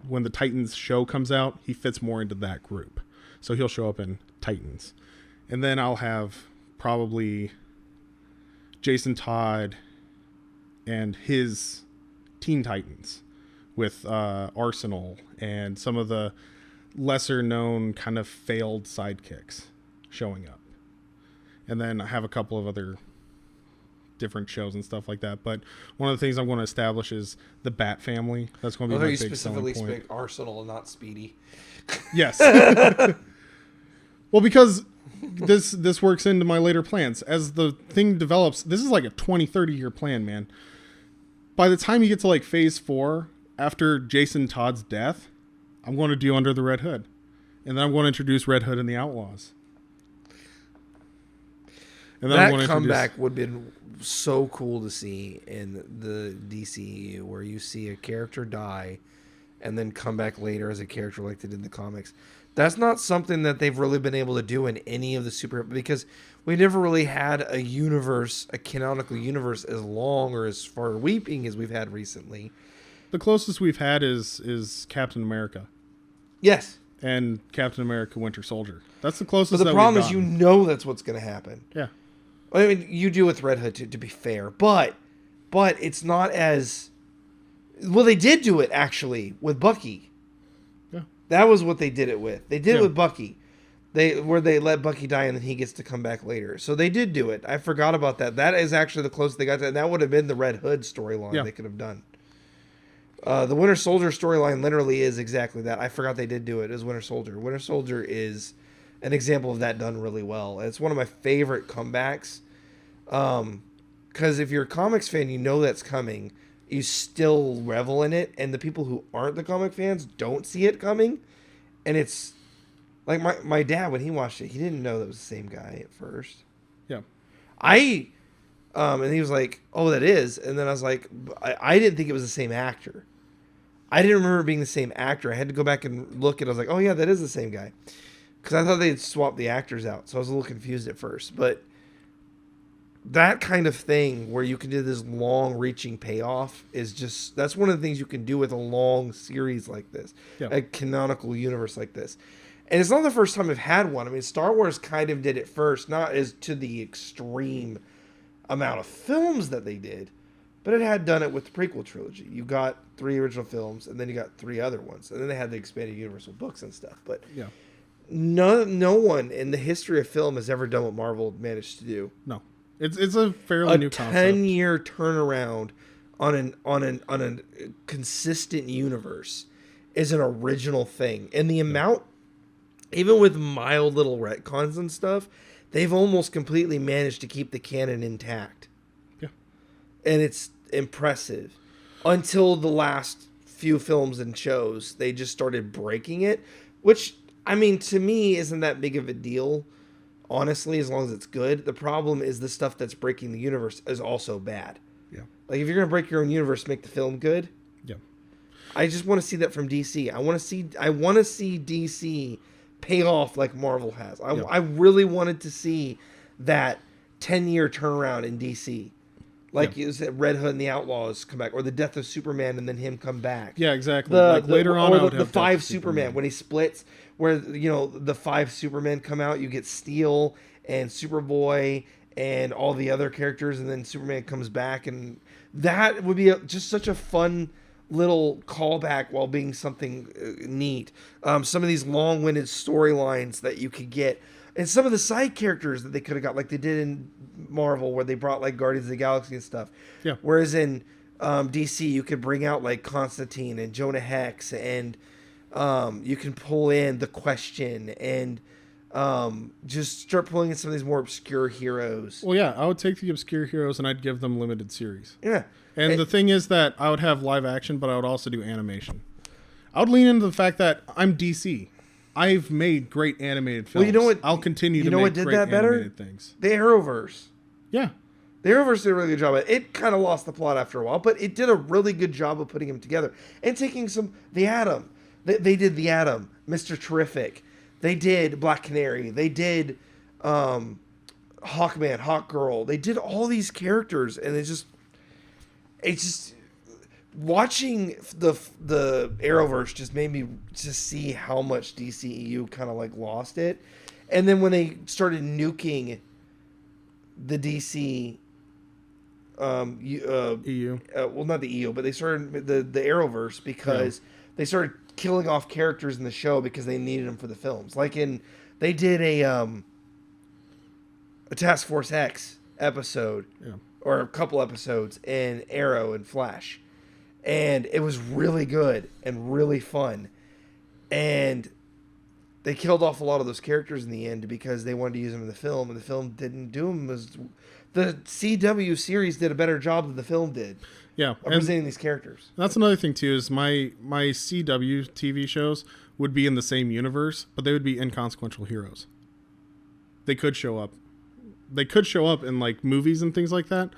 when the Titans show comes out, he fits more into that group. So he'll show up in Titans. And then I'll have probably Jason Todd and his Teen Titans with Arsenal and some of the lesser known kind of failed sidekicks showing up. And then I have a couple of other different shows and stuff like that. But one of the things I'm going to establish is the Bat family. That's going to be my big selling point. Specifically speak Arsenal and not Speedy. Yes. Well, because this works into my later plans. As the thing develops, this is like a 20, 30 year plan, man. By the time you get to like phase 4, after Jason Todd's death, I'm going to do Under the Red Hood. And then I'm going to introduce Red Hood and the Outlaws. And then that comeback would have been so cool to see in the DCEU, where you see a character die and then come back later as a character like they did in the comics. That's not something that they've really been able to do in any of the super, because we never really had a universe, a canonical universe as long or as far weeping as we've had recently. The closest we've had is Captain America. Yes. And Captain America Winter Soldier. That's the closest. But the problem is, you know, that's what's going to happen. Yeah. I mean, you do with Red Hood, to be fair, but it's not as well. They did do it actually with Bucky. Yeah, that was what they did it with. They did it with Bucky. They let Bucky die and then he gets to come back later. So they did do it. I forgot about that. That is actually the closest they got to. And that would have been the Red Hood storyline they could have done. The Winter Soldier storyline literally is exactly that. I forgot they did do it as Winter Soldier. Winter Soldier is an example of that done really well. It's one of my favorite comebacks. Because if you're a comics fan, you know that's coming. You still revel in it. And the people who aren't the comic fans don't see it coming. And it's like my dad, when he watched it, he didn't know that was the same guy at first. Yeah. And he was like, oh, that is. And then I was like, I didn't think it was the same actor. I didn't remember it being the same actor. I had to go back and look, and I was like, oh, yeah, that is the same guy. because I thought they'd swap the actors out, so I was a little confused at first. But that kind of thing where you can do this long-reaching payoff is just, that's one of the things you can do with a long series like this, a canonical universe like this. And it's not the first time I've had one. I mean, Star Wars kind of did it first, not as to the extreme amount of films that they did, but it had done it with the prequel trilogy. You got 3 original films, and then you got 3 other ones, and then they had the expanded universe with books and stuff. But no one in the history of film has ever done what Marvel managed to do. No, it's a fairly new concept. 10-year turnaround on a consistent universe is an original thing, and the amount. Even with mild little retcons and stuff, they've almost completely managed to keep the canon intact. Yeah. And it's impressive. Until the last few films and shows, they just started breaking it. Which, I mean, to me, isn't that big of a deal, honestly, as long as it's good. The problem is the stuff that's breaking the universe is also bad. Yeah. Like, if you're going to break your own universe, make the film good. Yeah. I just want to see that from DC. I want to see DC pay off like Marvel has. I really wanted to see that 10-year turnaround in DC. Like it was Red Hood and the Outlaws come back, or the death of Superman and then him come back. Yeah, exactly. Later on, or the 5 Superman when he splits, where the 5 Supermen come out. You get Steel and Superboy and all the other characters, and then Superman comes back, and that would be just such a fun little callback while being something neat. Some of these long-winded storylines that you could get, and some of the side characters that they could have got, like they did in Marvel, where they brought like Guardians of the Galaxy and stuff. Yeah. Whereas in DC, you could bring out like Constantine and Jonah Hex, and you can pull in the Question, and just start pulling in some of these more obscure heroes. Well, yeah, I would take the obscure heroes and I'd give them limited series. Yeah. And the thing is that I would have live action, but I would also do animation. I would lean into the fact that I'm DC. I've made great animated films. Well, you know what? I'll continue to make what did great that better? animated things. The Arrowverse. Yeah. The Arrowverse did a really good job. It kind of lost the plot after a while, but it did a really good job of putting them together and taking the Atom. They did the Atom, Mr. Terrific. They did Black Canary. They did Hawkman, Hawkgirl. They did all these characters, and it's just watching the Arrowverse just made me just see how much DCEU kind of like lost it. And then when they started nuking the DC EU, well, not the EU, but they started the Arrowverse because they started killing off characters in the show because they needed them for the films. Like they did a Task Force X episode, or a couple episodes in Arrow and Flash, and it was really good and really fun. And they killed off a lot of those characters in the end because they wanted to use them in the film, and the film didn't do them. The CW series did a better job than the film did. Yeah, of presenting these characters. That's another thing too. Is my CW TV shows would be in the same universe, but they would be inconsequential heroes. They could show up. They could show up in like movies and things like that,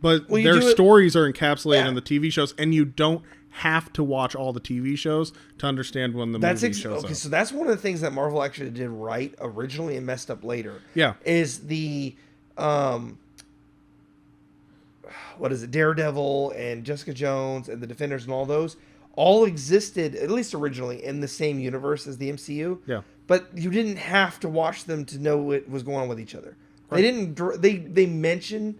but their stories are encapsulated in the TV shows, and you don't have to watch all the TV shows to understand when the movie shows up. So that's one of the things that Marvel actually did right originally and messed up later. Yeah, is the what is it? Daredevil and Jessica Jones and the Defenders and all those all existed, at least originally, in the same universe as the MCU. Yeah. But you didn't have to watch them to know what was going on with each other. Right. They didn't. They mention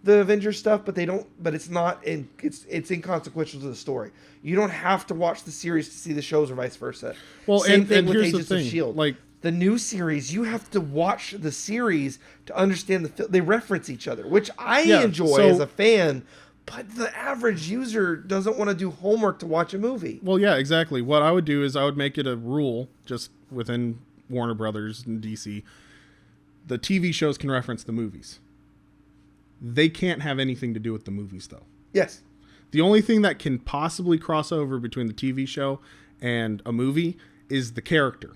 the Avengers stuff, but they don't. But it's not. It's inconsequential to the story. You don't have to watch the series to see the shows, or vice versa. Well, Same thing with here's Agents the thing. of S.H.I.E.L.D. Like the new series, you have to watch the series to understand they reference each other, which I enjoy as a fan. But the average user doesn't want to do homework to watch a movie. Well, yeah, exactly. What I would do is I would make it a rule just within Warner Brothers and DC. The TV shows can reference the movies. They can't have anything to do with the movies, though. Yes. The only thing that can possibly cross over between the TV show and a movie is the character.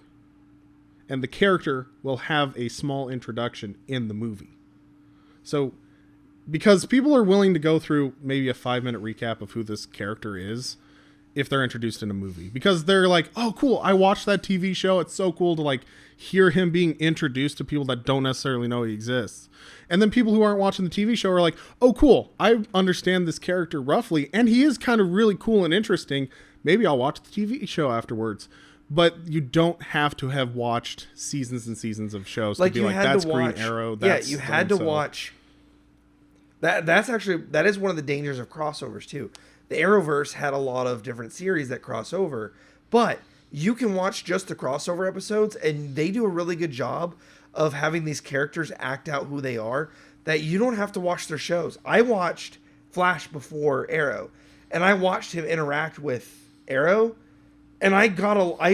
And the character will have a small introduction in the movie. So, because people are willing to go through maybe a 5-minute recap of who this character is, if they're introduced in a movie, because they're like, oh, cool, I watched that TV show. It's so cool to like hear him being introduced to people that don't necessarily know he exists. And then people who aren't watching the TV show are like, oh, cool, I understand this character roughly, and he is kind of really cool and interesting. Maybe I'll watch the TV show afterwards. But you don't have to have watched seasons and seasons of shows to be like, that's Green Arrow. That's you had to watch. That's is one of the dangers of crossovers too. The Arrowverse had a lot of different series that cross over, but you can watch just the crossover episodes, and they do a really good job of having these characters act out who they are, that you don't have to watch their shows. I watched Flash before Arrow, and I watched him interact with Arrow, and I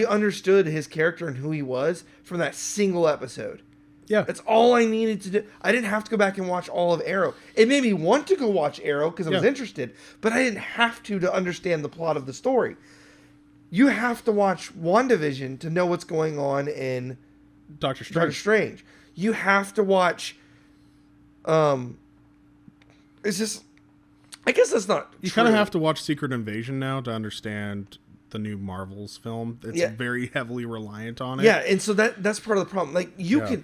understood his character and who he was from that single episode. Yeah. That's all I needed to do. I didn't have to go back and watch all of Arrow. It made me want to go watch Arrow because I was interested, but I didn't have to understand the plot of the story. You have to watch WandaVision to know what's going on in Doctor Strange. You have to watch. It's just. I guess that's not. You kind of have to watch Secret Invasion now to understand the new Marvel's film. It's very heavily reliant on it. Yeah, and so that's part of the problem. Like you can.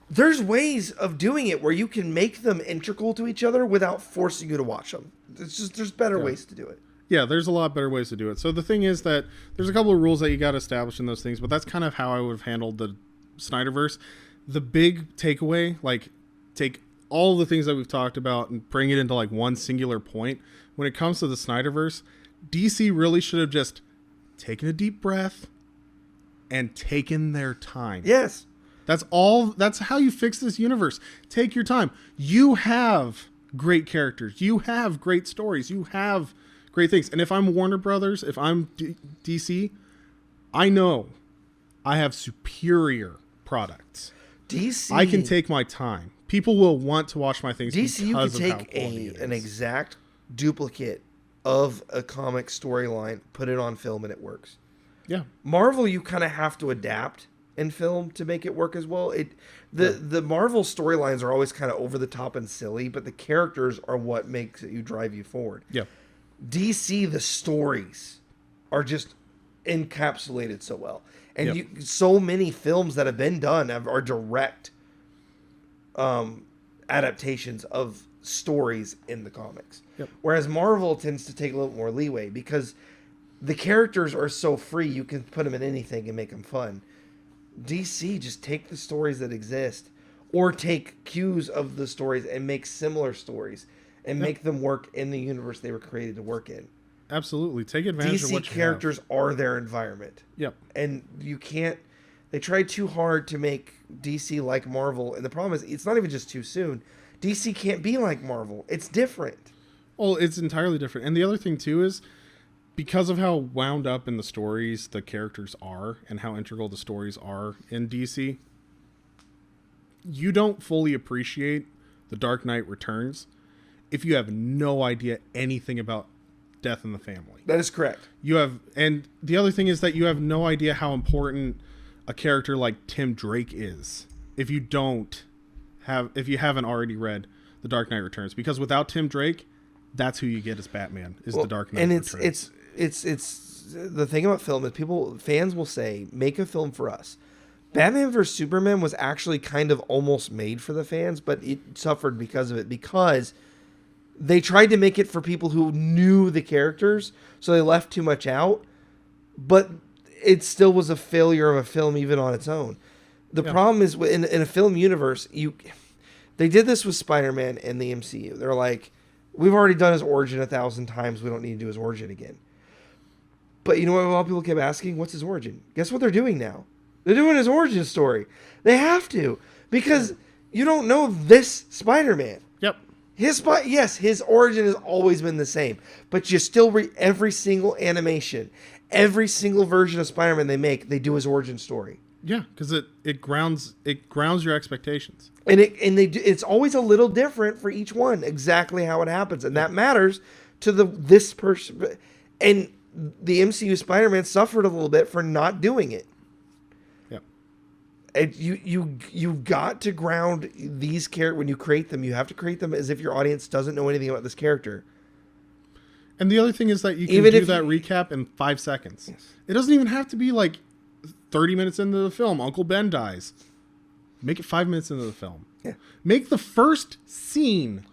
There's ways of doing it where you can make them integral to each other without forcing you to watch them. It's just there's better ways to do it. Yeah, there's a lot better ways to do it. So the thing is that there's a couple of rules that you got to establish in those things, but that's kind of how I would have handled the Snyderverse. The big takeaway, like, take all the things that we've talked about and bring it into like one singular point. When it comes to the Snyderverse, DC really should have just taken a deep breath and taken their time. Yes. That's all. That's how you fix this universe. Take your time. You have great characters. You have great stories. You have great things. And if I'm Warner Brothers, if I'm DC, I know I have superior products. DC, I can take my time. People will want to watch my things. DC, you can take an exact duplicate of a comic storyline, put it on film, and it works. Yeah. Marvel, you kind of have to adapt in film to make it work as well. The Marvel storylines are always kind of over the top and silly, but the characters are what makes it drive you forward. Yeah. DC, the stories are just encapsulated so well, and so many films that have been done are direct adaptations of stories in the comics. Yep. Whereas Marvel tends to take a little more leeway because the characters are so free, you can put them in anything and make them fun. DC, just take the stories that exist or take cues of the stories and make similar stories and make them work in the universe they were created to work in. Absolutely. Take advantage of what you DC characters are their environment. Yep. And you can't... They tried too hard to make DC like Marvel, and the problem is it's not even just too soon. DC can't be like Marvel. It's different. Well, it's entirely different. And the other thing, too, is because of how wound up in the stories the characters are and how integral the stories are in DC, you don't fully appreciate The Dark Knight Returns if you have no idea anything about death in the family. That is correct. And the other thing is that you have no idea how important a character like Tim Drake is if you haven't already read The Dark Knight Returns, because without Tim Drake, that's who you get as Batman, is The Dark Knight Returns. And it's the thing about film is fans will say, make a film for us. Batman vs Superman was actually kind of almost made for the fans, but it suffered because of it, because they tried to make it for people who knew the characters, so they left too much out, but it still was a failure of a film even on its own. The problem is in a film universe, they did this with Spider-Man in the MCU. They're like, we've already done his origin 1,000 times. We don't need to do his origin again. But you know what a lot of people kept asking? What's his origin? Guess what they're doing now? They're doing his origin story. They have to, because you don't know this Spider-Man. Yep. His origin has always been the same, but you still read every single animation, every single version of Spider-Man they do his origin story. Yeah, because it grounds your expectations, and it's always a little different for each one, exactly how it happens, and that matters to this person. And the MCU Spider-Man suffered a little bit for not doing it. Yeah, and you got to ground these characters when you create them. You have to create them as if your audience doesn't know anything about this character. And the other thing is that you can Even do if that you- recap in 5 seconds. Yes. It doesn't even have to be like 30 minutes into the film. Uncle Ben dies. Make it 5 minutes into the film. Yeah. Make the first scene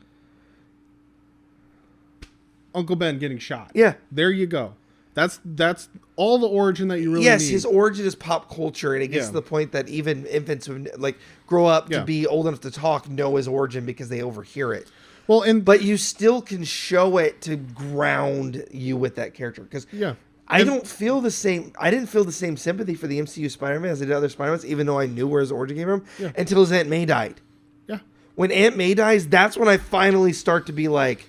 Uncle Ben getting shot. Yeah. There you go. That's all the origin that you really yes, need. his origin is pop culture, and it gets Yeah. to the point that even infants who like grow up Yeah. to be old enough to talk know his origin because they overhear it. Well, and But you still can show it to ground you with that character because yeah. I don't feel the same. I didn't feel the same sympathy for the MCU Spider-Man as I did other Spider-Mans, even though I knew where his origin came from Yeah. until his Aunt May died. Yeah. When Aunt May dies, that's when I finally start to be like,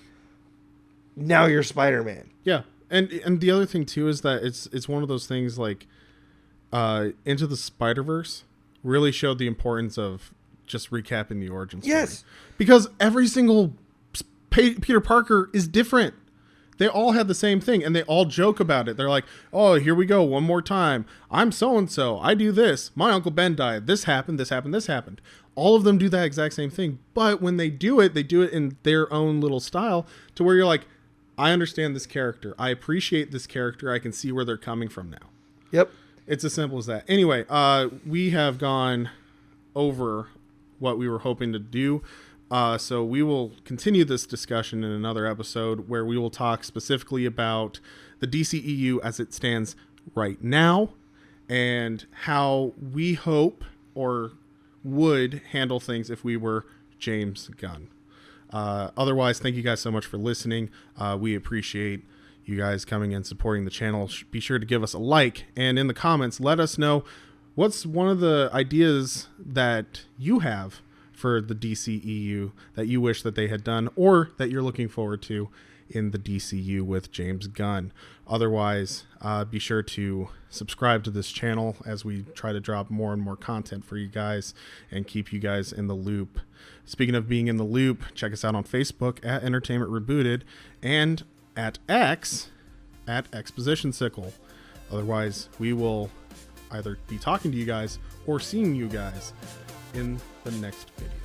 now you're Spider-Man. Yeah. And the other thing too is that it's one of those things like Into the Snyderverse really showed the importance of just recapping the origin story. Yes. Because every single Peter Parker is different. They all had the same thing, and they all joke about it. They're like, oh, here we go, one more time. I'm so-and-so. I do this. My Uncle Ben died. This happened, this happened, this happened. All of them do that exact same thing. But when they do it in their own little style to where you're like, I understand this character. I appreciate this character. I can see where they're coming from now. Yep. It's as simple as that. Anyway, we have gone over what we were hoping to do. So we will continue this discussion in another episode where we will talk specifically about the DCEU as it stands right now and how we hope or would handle things if we were James Gunn. Otherwise, thank you guys so much for listening. We appreciate you guys coming and supporting the channel. Be sure to give us a like, and in the comments, let us know what's one of the ideas that you have for the DCEU that you wish that they had done or that you're looking forward to in the DCU with James Gunn. Otherwise, be sure to subscribe to this channel as we try to drop more and more content for you guys and keep you guys in the loop. Speaking of being in the loop, check us out on Facebook at Entertainment Rebooted and at X at Exposition Sickle. Otherwise, we will either be talking to you guys or seeing you guys in the next video.